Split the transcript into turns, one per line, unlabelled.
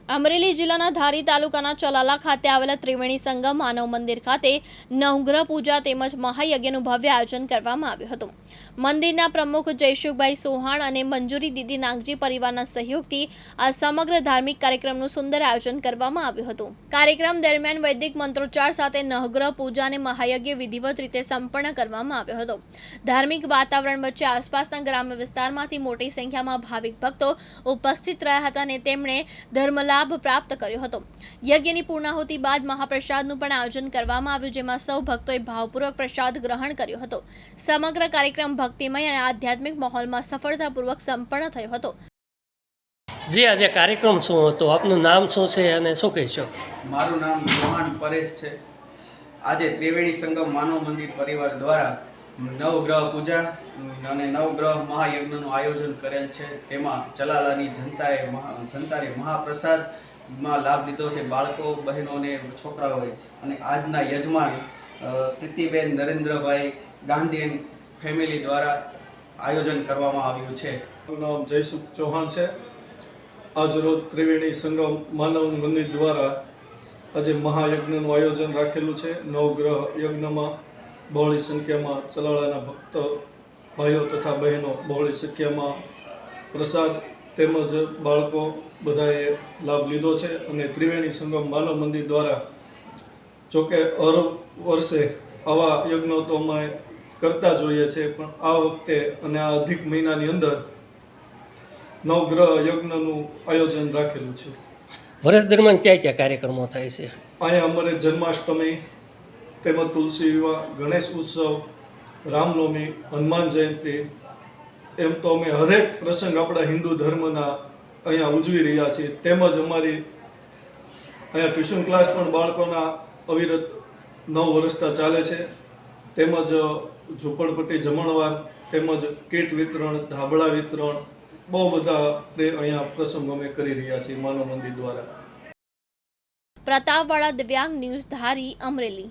અમરેલી જિલ્લાના ધારી તાલુકાના ચલાલા ખાતે આવેલા ત્રિવેણી સંગમ માનવ મંદિર ખાતે નવગ્રહ પૂજા તેમજ મહાયજ્ઞનું ભવ્ય આયોજન કરવામાં આવ્યું હતું। મંદિરના પ્રમુખ જયશુભાઈ સોહાણ અને મંજૂરી દીદી નાગજી પરિવારના સહયોગથી આ સમગ્ર ધાર્મિક કાર્યક્રમનું સુંદર આયોજન કરવામાં આવ્યું હતું। કાર્યક્રમ દરમિયાન વૈદિક મંત્રોચ્ચાર સાથે નવગ્રહ પૂજા અને મહાયજ્ઞ વિધિવત રીતે સંપન્ન કરવામાં આવ્યો હતો। ધાર્મિક વાતાવરણ વચ્ચે આસપાસના ગ્રામ્ય વિસ્તારમાંથી મોટી સંખ્યામાં ભાવિક ભક્તો ઉપસ્થિત રહ્યા હતા અને તેમણે ધર્મલાભ પ્રાપ્ત કર્યો હતો। યજ્ઞની પૂર્ણાહુતિ બાદ મહાપ્રસાદનું પણ આયોજન કરવામાં આવ્યું, જેમાં સૌ ભક્તોએ ભાવપૂર્વક પ્રસાદ ગ્રહણ કર્યો હતો। સમગ્ર કાર્યક્રમ ભક્તિમય અને આધ્યાત્મિક માહોલમાં સફળતાપૂર્વક સંપન્ન થયો હતો।
જી, આજે કાર્યક્રમ શું હતો? આપનું નામ શું છે અને શું કહેશો?
મારું નામ રોહન પરેશ છે। આજે ત્રિવેણી સંગમ માનવ મંદિર પરિવાર દ્વારા નવગ્રહ પૂજા અને નવગ્રહ મહાયજ્ઞનું આયોજન કરેલ છે। તેમાં ચલાલાની જનતાએ મહાપ્રસાદમાં લાભ લીધો છે, બાળકો, બહેનો અને છોકરાઓએ। અને આજના યજમાન પ્રીતિબેન નરેન્દ્રભાઈ ગાંધી ફેમિલી દ્વારા આયોજન કરવામાં આવ્યું છે।
મારું નામ જયસુખ ચૌહાણ છે। આજરોજ ત્રિવેણી સંગમ માનવ મંદિર દ્વારા આજે મહાયજ્ઞનું આયોજન રાખેલું છે। નવગ્રહ યજ્ઞમાં બહોળી સંખ્યામાં ચલાળાના ભક્ત ભાઈઓ તથા બહેનો બહોળી સંખ્યામાં પ્રસાદ તેમજ બાળકો બધાએ લાભ લીધો છે। અને ત્રિવેણી સંગમ માનવ મંદિર દ્વારા જોકે હર વર્ષે આવા યજ્ઞો તો અમે કરતા જોઈએ છે, પણ આ વખતે અને આ અધિક મહિનાની અંદર નવગ્રહ યજ્ઞનું આયોજન રાખેલું છે।
વર્ષ દરમિયાન ક્યાં ક્યાં કાર્યક્રમો થાય છે?
અહીંયા અમારે જન્માષ્ટમી તેમજ તુલસી વિવાહ, ગણેશ ઉત્સવ, રામનવમી, હનુમાન જયંતિ, એમ તો અમે હરેક પ્રસંગ આપણા હિન્દુ ધર્મના અહીંયા ઉજવી રહ્યા છીએ। તેમજ અમારી અહીંયા ટ્યુશન ક્લાસ પણ બાળકોના અવિરત 9 વર્ષથી ચાલે છે। તેમજ ઝૂંપડપટ્ટી જમણવાર, તેમજ કીટ વિતરણ, ધાબળા વિતરણ, બહુ બધા અહીંયા પ્રસંગો અમે કરી રહ્યા છીએ માનવ મંદિર દ્વારા।
પ્રતાપવાળા દિવ્યાંગ ન્યૂઝ ધારી, અમરેલી।